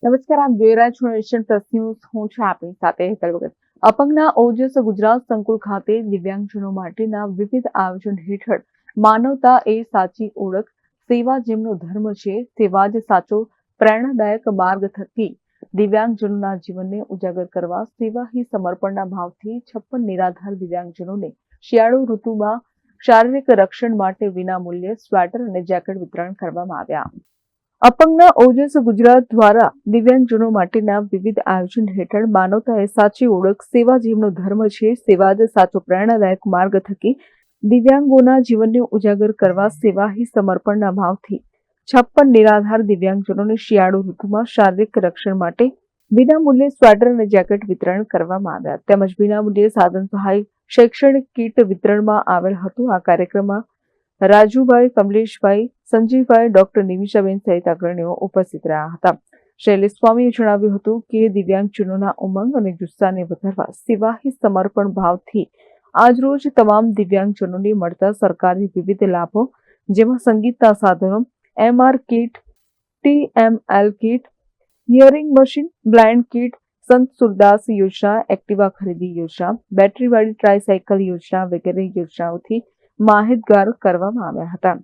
નમસ્કાર, આપ જોઈ રહ્યા છો નેશન પ્લસ ન્યૂઝ. હું છું આપની સાથે હેતલ ભગત. અપંગના ઓજસ ગુજરાત સંકુલ ખાતે દિવ્યાંગજનો માટેના વિવિધ આયોજન હેઠળ માનવતા એ સાચી ઓળખ, સેવા જેમનો ધર્મ છે, સેવા જ સાચો પ્રેરણાદાયક માર્ગ થકી દિવ્યાંગજનોના જીવનને ઉજાગર કરવા સેવા હી સમર્પણના ભાવથી 56 નિરાધાર દિવ્યાંગજનોને શિયાળુ ઋતુમાં શારીરિક રક્ષણ માટે વિનામૂલ્યે સ્વેટર અને જેકેટ વિતરણ કરવામાં આવ્યા. અપંગના ઓજસ ગુજરાત દ્વારા દિવ્યાંગજનો માટેના વિવિધ આયોજન હેઠળ માનવતા એ સાચી ઓળખ, સેવા જેમનો ધર્મ છે, સેવા જ સાચો પ્રેરણાદાયક માર્ગ થકી દિવ્યાંગોના જીવનને ઉજાગર કરવા સેવા હી સમર્પણના ભાવથી 56 નિરાધાર દિવ્યાંગજનોને શિયાળુ ઋતુમાં શારીરિક રક્ષણ માટે વિનામૂલ્યે સ્વેટર અને જેકેટ વિતરણ કરવામાં આવ્યા. તેમજ વિનામૂલ્યે સાધન સહાય, શૈક્ષણિક કીટ વિતરણમાં આવેલ હતું. આ કાર્યક્રમમાં રાજુભાઈ, કમલેશભાઈ, સંજીવભાઈ, ડોક્ટર નિમિષાબેન સહિત અગ્રણીઓ ઉપસ્થિત રહ્યા હતા. શૈલેષ સ્વામીએ જણાવ્યું હતું કે દિવ્યાંગજનોના ઉમંગ અને જુસ્સાને વધારવા સેવા હી સમર્પણ ભાવથી આજરોજ તમામ દિવ્યાંગજનોને મળતા સરકારની વિવિધ લાભો, જેમાં સંગીતના સાધનો, MR kit, TML kit, hearing machine, blind kit, સંત સુરદાસ યોજના, એક્ટિવા ખરીદી યોજના, બેટરીવાળી ટ્રાયસાયકલ યોજના વગેરે યોજનાઓથી માહિતગાર કરવામાં આવ્યા હતા.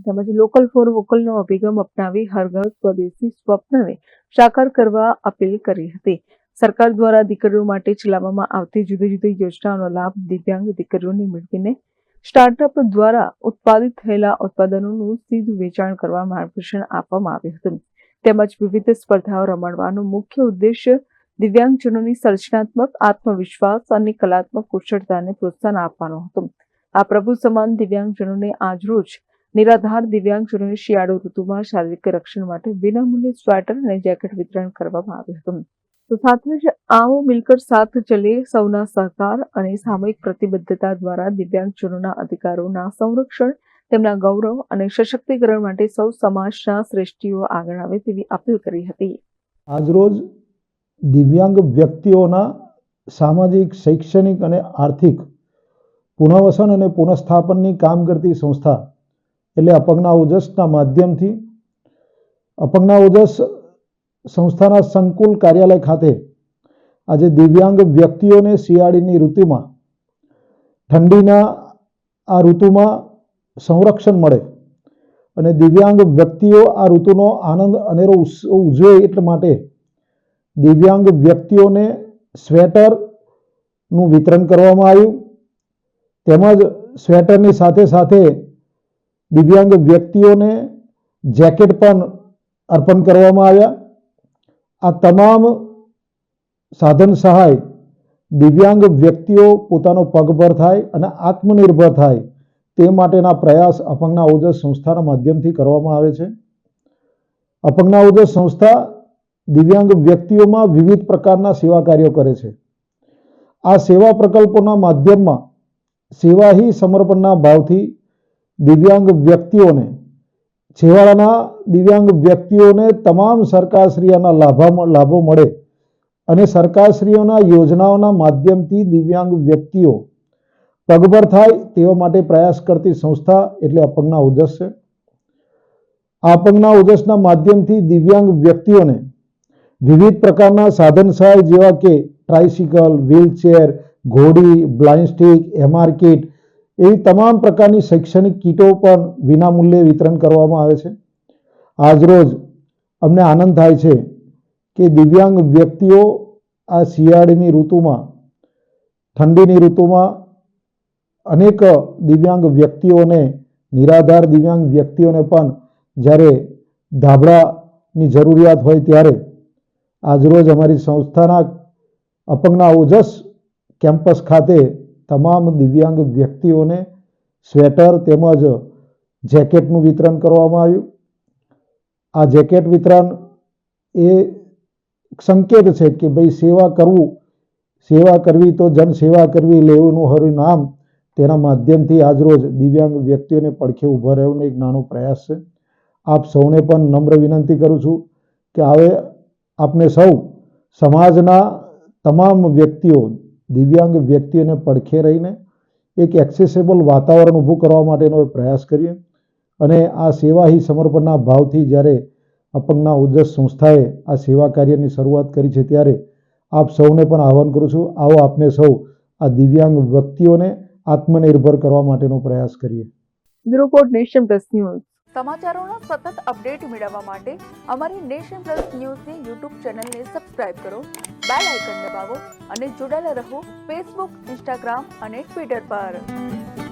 તેમજ લોકલ ફોર વોકલનો અભિગમ અપનાવી હર ઘર સ્વદેશી સ્વપ્નને સાકાર કરવા અપીલ કરી હતી. સરકાર દ્વારા દીકરીઓ માટે ચલાવવામાં આવતી જુદી જુદી યોજનાઓનો લાભ દિવ્યાંગ દીકરીઓને મેળવીને સ્ટાર્ટઅપ દ્વારા ઉત્પાદિત થયેલા ઉત્પાદનોનું સીધું વેચાણ કરવા માર્ગદર્શન આપવામાં આવ્યું હતું. તેમજ વિવિધ સ્પર્ધાઓ રમાડવાનો મુખ્ય ઉદ્દેશ્ય દિવ્યાંગજનોની સર્જનાત્મક, આત્મવિશ્વાસ અને કલાત્મક કુશળતાને પ્રોત્સાહન આપવાનો હતો. આ પ્રભુ સમાન દિવ્યાંગજનોને આજરોજ નિરાધાર દિવ્યાંગજનોને શિયાળુ ઋતુમાં શારીરિક રક્ષણ માટે વિનામૂલ્યે સ્વેટર અને જેકેટ વિતરણ કરવામાં આવ્યું હતું. તો સાથે જ આવો મિલકર સાથ ચલે, સૌના સહકાર અને સામૂહિક પ્રતિબદ્ધતા દ્વારા દિવ્યાંગજનોના અધિકારોના સંરક્ષણ, તેમના ગૌરવ અને સશક્તિકરણ માટે સૌ સમાજના શ્રેષ્ઠીઓ આગળ આવે તેવી અપીલ કરી હતી. આજરોજ દિવ્યાંગ વ્યક્તિઓના સામાજિક, શૈક્ષણિક અને આર્થિક પુનર્વસન અને પુનઃસ્થાપનની કામ કરતી સંસ્થા એટલે અપંગના ઓજસના માધ્યમથી અપંગના ઓજસ સંસ્થાના સંકુલ કાર્યાલય ખાતે આજે દિવ્યાંગ વ્યક્તિઓને શિયાળીની ઋતુમાં, ઠંડીના આ ઋતુમાં સંરક્ષણ મળે અને દિવ્યાંગ વ્યક્તિઓ આ ઋતુનો આનંદ અનેરો ઉજવે એટલા માટે દિવ્યાંગ વ્યક્તિઓને સ્વેટરનું વિતરણ કરવામાં આવ્યું. તેમજ સ્વેટરની સાથે સાથે દિવ્યાંગ વ્યક્તિઓને જેકેટ પણ અર્પણ કરવામાં આવ્યા. આ તમામ સાધન સહાય દિવ્યાંગ વ્યક્તિઓ પોતાનો પગભર થાય અને આત્મનિર્ભર થાય તે માટેના પ્રયાસ અપંગના ઓજસ સંસ્થાના માધ્યમથી કરવામાં આવે છે. અપંગના ઓજસ સંસ્થા દિવ્યાંગ વ્યક્તિઓમાં વિવિધ પ્રકારના સેવા કાર્યો કરે છે. આ સેવા પ્રકલ્પોના માધ્યમમાં સેવા હી સમર્પણના ભાવથી દિવ્યાંગ વ્યક્તિઓને, છેવાડાના દિવ્યાંગ વ્યક્તિઓને તમામ સરકારશ્રીઓના લાભો મળે અને સરકારશ્રીઓના યોજનાઓના માધ્યમથી દિવ્યાંગ વ્યક્તિઓ પગભર થાય તેવા માટે પ્રયાસ કરતી સંસ્થા એટલે અપંગના ઓજસ છે. આ અપંગના ઓજસના માધ્યમથી દિવ્યાંગ વ્યક્તિઓને વિવિધ પ્રકારના સાધન સહાય જેવા કે ટ્રાયસિકલ, વ્હીલચેર, ઘોડી, બ્લાઇન્ડ સ્ટીક, MR કીટ એવી તમામ પ્રકારની શૈક્ષણિક કીટો પણ વિનામૂલ્યે વિતરણ કરવામાં આવે છે. આજરોજ અમને આનંદ થાય છે કે દિવ્યાંગ વ્યક્તિઓ આ શિયાળીની ઋતુમાં, ઠંડીની ઋતુમાં અનેક દિવ્યાંગ વ્યક્તિઓને, નિરાધાર દિવ્યાંગ વ્યક્તિઓને પણ જ્યારે ધાબળાની જરૂરિયાત હોય ત્યારે આજરોજ અમારી સંસ્થાના અપંગના ઓજસ કેમ્પસ ખાતે તમામ દિવ્યાંગ વ્યક્તિઓને સ્વેટર તેમજ જેકેટનું વિતરણ કરવામાં આવ્યું. આ જેકેટ વિતરણ એ સંકેત છે કે ભાઈ સેવા કરવી તો જન સેવા કરવી લેવાનું હરું નામ. તેના માધ્યમથી આજરોજ દિવ્યાંગ વ્યક્તિઓને પડખે ઊભા રહેવાનો એક નાનો પ્રયાસ છે. આપ સૌને પણ નમ્ર વિનંતી કરું છું કે હવે આપને સૌ સમાજના તમામ વ્યક્તિઓ, દિવ્યાંગ વ્યક્તિઓને પડખે રહીને એક એક્સેસેબલ વાતાવરણ ઊભું કરવા માટેનો પ્રયાસ કરીએ અને આ સેવા હી સમર્પણના ભાવથી જ્યારે અપંગના ઓજસ સંસ્થાએ આ સેવા કાર્યની શરૂઆત કરી છે, ત્યારે આપ સૌને પણ આહવાન કરું છું, આવો આપને સૌ આ દિવ્યાંગ વ્યક્તિઓને આત્મનિર્ભર કરવા માટેનો પ્રયાસ કરીએ. Bureau report nation plus news. સમાચારોના સતત અપડેટ મેળવવા માટે અમારી નેશન પ્લસ ન્યૂઝની યુટ્યુબ ચેનલને સબસ્ક્રાઇબ કરો, બેલ આઇકન દબાવો અને જોડાયેલા રહો ફેસબુક, ઇન્સ્ટાગ્રામ અને ટ્વિટર પર.